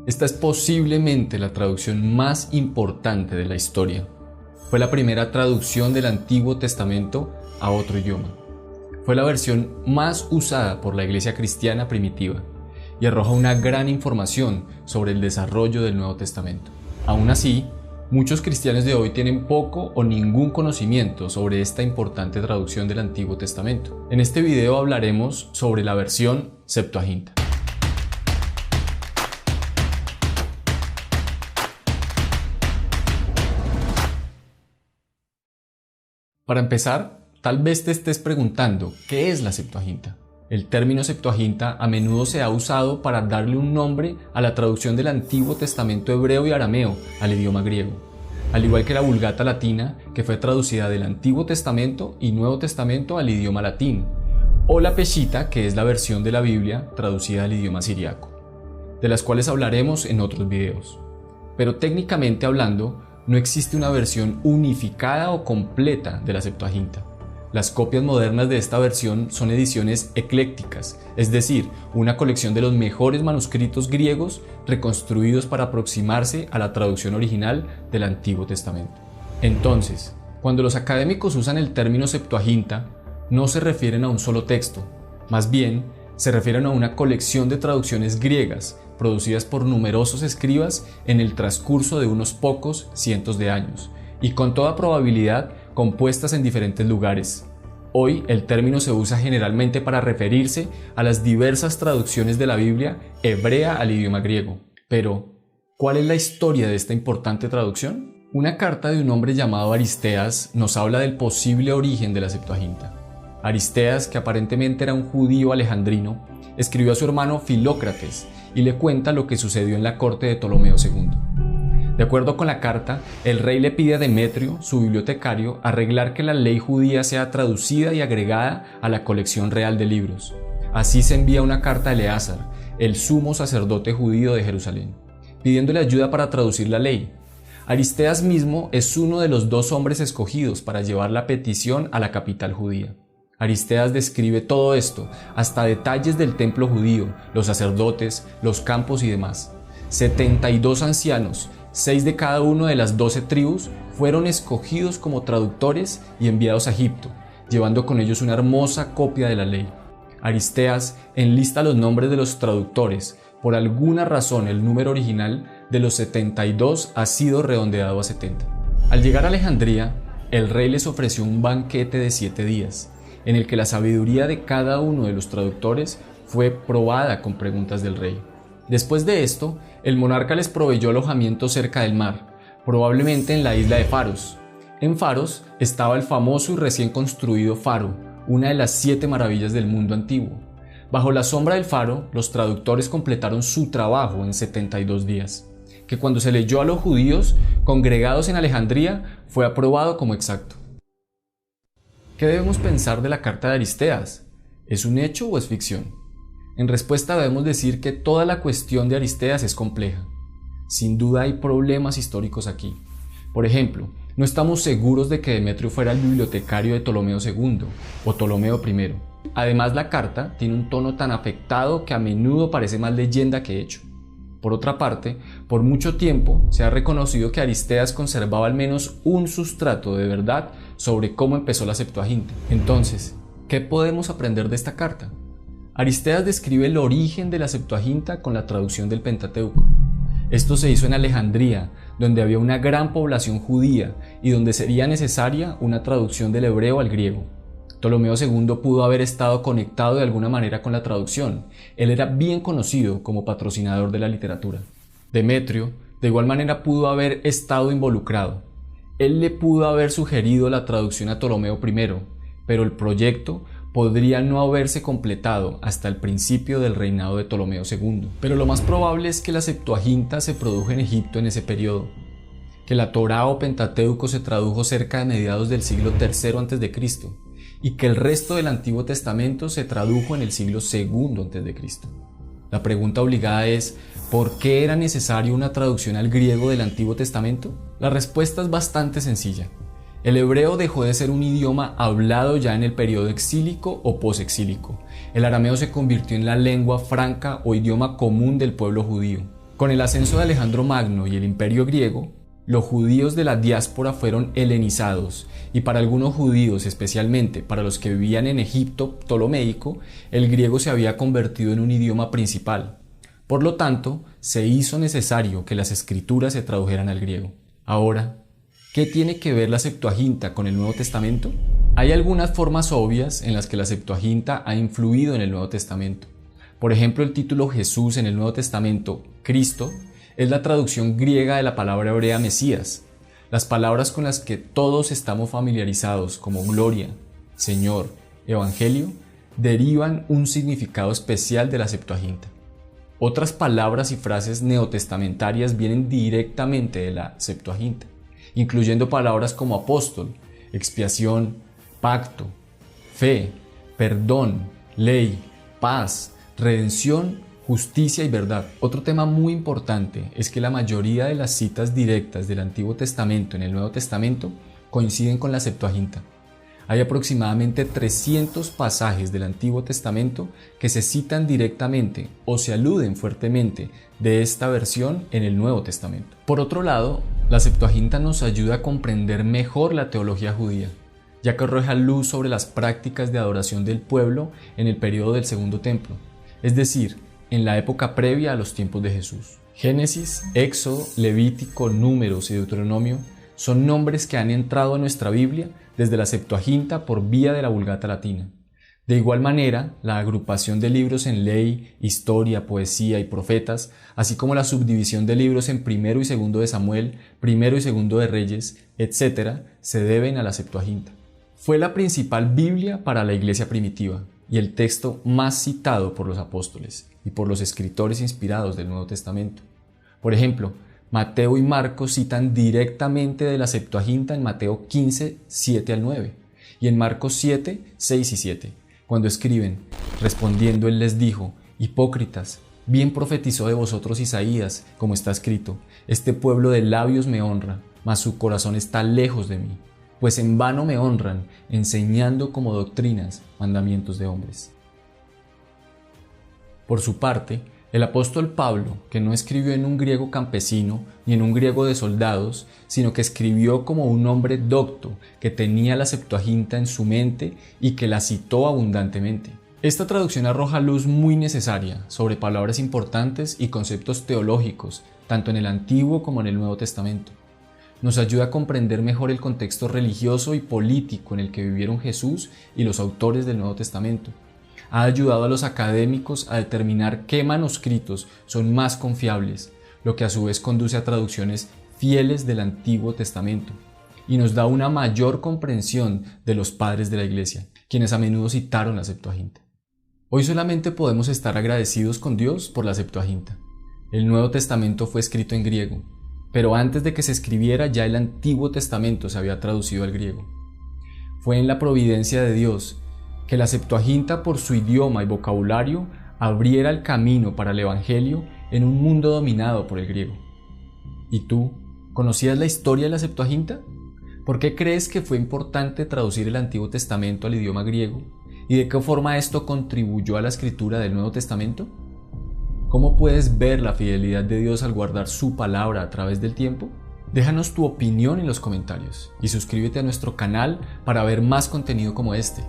Esta es posiblemente la traducción más importante de la historia. Fue la primera traducción del Antiguo Testamento a otro idioma. Fue la versión más usada por la iglesia cristiana primitiva y arroja una gran información sobre el desarrollo del Nuevo Testamento. Aún así, muchos cristianos de hoy tienen poco o ningún conocimiento sobre esta importante traducción del Antiguo Testamento. En este video hablaremos sobre la versión Septuaginta. Para empezar, tal vez te estés preguntando, ¿qué es la Septuaginta? El término Septuaginta a menudo se ha usado para darle un nombre a la traducción del Antiguo Testamento hebreo y arameo al idioma griego, al igual que la Vulgata latina, que fue traducida del Antiguo Testamento y Nuevo Testamento al idioma latín, o la Peshitta, que es la versión de la Biblia traducida al idioma siriaco, de las cuales hablaremos en otros videos. Pero técnicamente hablando, no existe una versión unificada o completa de la Septuaginta. Las copias modernas de esta versión son ediciones eclécticas, es decir, una colección de los mejores manuscritos griegos reconstruidos para aproximarse a la traducción original del Antiguo Testamento. Entonces, cuando los académicos usan el término Septuaginta, no se refieren a un solo texto, más bien se refieren a una colección de traducciones griegas producidas por numerosos escribas en el transcurso de unos pocos cientos de años y con toda probabilidad compuestas en diferentes lugares. Hoy el término se usa generalmente para referirse a las diversas traducciones de la Biblia hebrea al idioma griego. Pero, ¿cuál es la historia de esta importante traducción? Una carta de un hombre llamado Aristeas nos habla del posible origen de la Septuaginta. Aristeas, que aparentemente era un judío alejandrino, escribió a su hermano Filócrates y le cuenta lo que sucedió en la corte de Ptolomeo II. De acuerdo con la carta, el rey le pide a Demetrio, su bibliotecario, arreglar que la ley judía sea traducida y agregada a la colección real de libros. Así se envía una carta a Eleazar, el sumo sacerdote judío de Jerusalén, pidiéndole ayuda para traducir la ley. Aristeas mismo es uno de los 2 hombres escogidos para llevar la petición a la capital judía. Aristeas describe todo esto, hasta detalles del templo judío, los sacerdotes, los campos y demás. 72 ancianos, 6 de cada una de las 12 tribus, fueron escogidos como traductores y enviados a Egipto, llevando con ellos una hermosa copia de la ley. Aristeas enlista los nombres de los traductores. Por alguna razón, el número original de los 72 ha sido redondeado a 70. Al llegar a Alejandría, el rey les ofreció un banquete de 7 días, en el que la sabiduría de cada uno de los traductores fue probada con preguntas del rey. Después de esto, el monarca les proveyó alojamiento cerca del mar, probablemente en la isla de Faros. En Faros estaba el famoso y recién construido Faro, una de las 7 maravillas del mundo antiguo. Bajo la sombra del faro, los traductores completaron su trabajo en 72 días, que cuando se leyó a los judíos congregados en Alejandría fue aprobado como exacto. ¿Qué debemos pensar de la carta de Aristeas? ¿Es un hecho o es ficción? En respuesta debemos decir que toda la cuestión de Aristeas es compleja. Sin duda hay problemas históricos aquí. Por ejemplo, no estamos seguros de que Demetrio fuera el bibliotecario de Ptolomeo II o Ptolomeo I. Además, la carta tiene un tono tan afectado que a menudo parece más leyenda que hecho. Por otra parte, por mucho tiempo se ha reconocido que Aristeas conservaba al menos un sustrato de verdad sobre cómo empezó la Septuaginta. Entonces, ¿qué podemos aprender de esta carta? Aristeas describe el origen de la Septuaginta con la traducción del Pentateuco. Esto se hizo en Alejandría, donde había una gran población judía y donde sería necesaria una traducción del hebreo al griego. Ptolomeo II pudo haber estado conectado de alguna manera con la traducción. Él era bien conocido como patrocinador de la literatura. Demetrio, de igual manera, pudo haber estado involucrado. Él le pudo haber sugerido la traducción a Ptolomeo I, pero el proyecto podría no haberse completado hasta el principio del reinado de Ptolomeo II. Pero lo más probable es que la Septuaginta se produjo en Egipto en ese periodo, que la Torá o Pentateuco se tradujo cerca de mediados del siglo III a.C., y que el resto del Antiguo Testamento se tradujo en el siglo II a.C. La pregunta obligada es, ¿por qué era necesaria una traducción al griego del Antiguo Testamento? La respuesta es bastante sencilla. El hebreo dejó de ser un idioma hablado ya en el periodo exílico o posexílico. El arameo se convirtió en la lengua franca o idioma común del pueblo judío. Con el ascenso de Alejandro Magno y el Imperio griego, los judíos de la diáspora fueron helenizados y para algunos judíos, especialmente para los que vivían en Egipto ptolomeico, el griego se había convertido en un idioma principal. Por lo tanto, se hizo necesario que las escrituras se tradujeran al griego. Ahora, ¿qué tiene que ver la Septuaginta con el Nuevo Testamento? Hay algunas formas obvias en las que la Septuaginta ha influido en el Nuevo Testamento. Por ejemplo, el título Jesús en el Nuevo Testamento, Cristo, es la traducción griega de la palabra hebrea Mesías. Las palabras con las que todos estamos familiarizados como gloria, Señor, Evangelio, derivan un significado especial de la Septuaginta. Otras palabras y frases neotestamentarias vienen directamente de la Septuaginta, incluyendo palabras como apóstol, expiación, pacto, fe, perdón, ley, paz, redención, justicia y verdad. Otro tema muy importante es que la mayoría de las citas directas del Antiguo Testamento en el Nuevo Testamento coinciden con la Septuaginta. Hay aproximadamente 300 pasajes del Antiguo Testamento que se citan directamente o se aluden fuertemente de esta versión en el Nuevo Testamento. Por otro lado, la Septuaginta nos ayuda a comprender mejor la teología judía, ya que arroja luz sobre las prácticas de adoración del pueblo en el periodo del Segundo Templo, es decir, en la época previa a los tiempos de Jesús. Génesis, Éxodo, Levítico, Números y Deuteronomio son nombres que han entrado a nuestra Biblia desde la Septuaginta por vía de la Vulgata latina. De igual manera, la agrupación de libros en ley, historia, poesía y profetas, así como la subdivisión de libros en primero y segundo de Samuel, primero y segundo de Reyes, etc., se deben a la Septuaginta. Fue la principal Biblia para la iglesia primitiva y el texto más citado por los apóstoles y por los escritores inspirados del Nuevo Testamento. Por ejemplo, Mateo y Marcos citan directamente de la Septuaginta en Mateo 15, 7 al 9 y en Marcos 7, 6 y 7, cuando escriben: respondiendo él les dijo: hipócritas, bien profetizó de vosotros Isaías, como está escrito: este pueblo de labios me honra, mas su corazón está lejos de mí, pues en vano me honran, enseñando como doctrinas mandamientos de hombres. Por su parte, el apóstol Pablo, que no escribió en un griego campesino ni en un griego de soldados, sino que escribió como un hombre docto que tenía la Septuaginta en su mente y que la citó abundantemente. Esta traducción arroja luz muy necesaria sobre palabras importantes y conceptos teológicos, tanto en el Antiguo como en el Nuevo Testamento. Nos ayuda a comprender mejor el contexto religioso y político en el que vivieron Jesús y los autores del Nuevo Testamento. Ha ayudado a los académicos a determinar qué manuscritos son más confiables, lo que a su vez conduce a traducciones fieles del Antiguo Testamento, y nos da una mayor comprensión de los padres de la Iglesia, quienes a menudo citaron la Septuaginta. Hoy solamente podemos estar agradecidos con Dios por la Septuaginta. El Nuevo Testamento fue escrito en griego, pero antes de que se escribiera ya el Antiguo Testamento se había traducido al griego. Fue en la providencia de Dios que la Septuaginta, por su idioma y vocabulario, abriera el camino para el Evangelio en un mundo dominado por el griego. ¿Y tú, conocías la historia de la Septuaginta? ¿Por qué crees que fue importante traducir el Antiguo Testamento al idioma griego? ¿Y de qué forma esto contribuyó a la escritura del Nuevo Testamento? ¿Cómo puedes ver la fidelidad de Dios al guardar su palabra a través del tiempo? Déjanos tu opinión en los comentarios y suscríbete a nuestro canal para ver más contenido como este.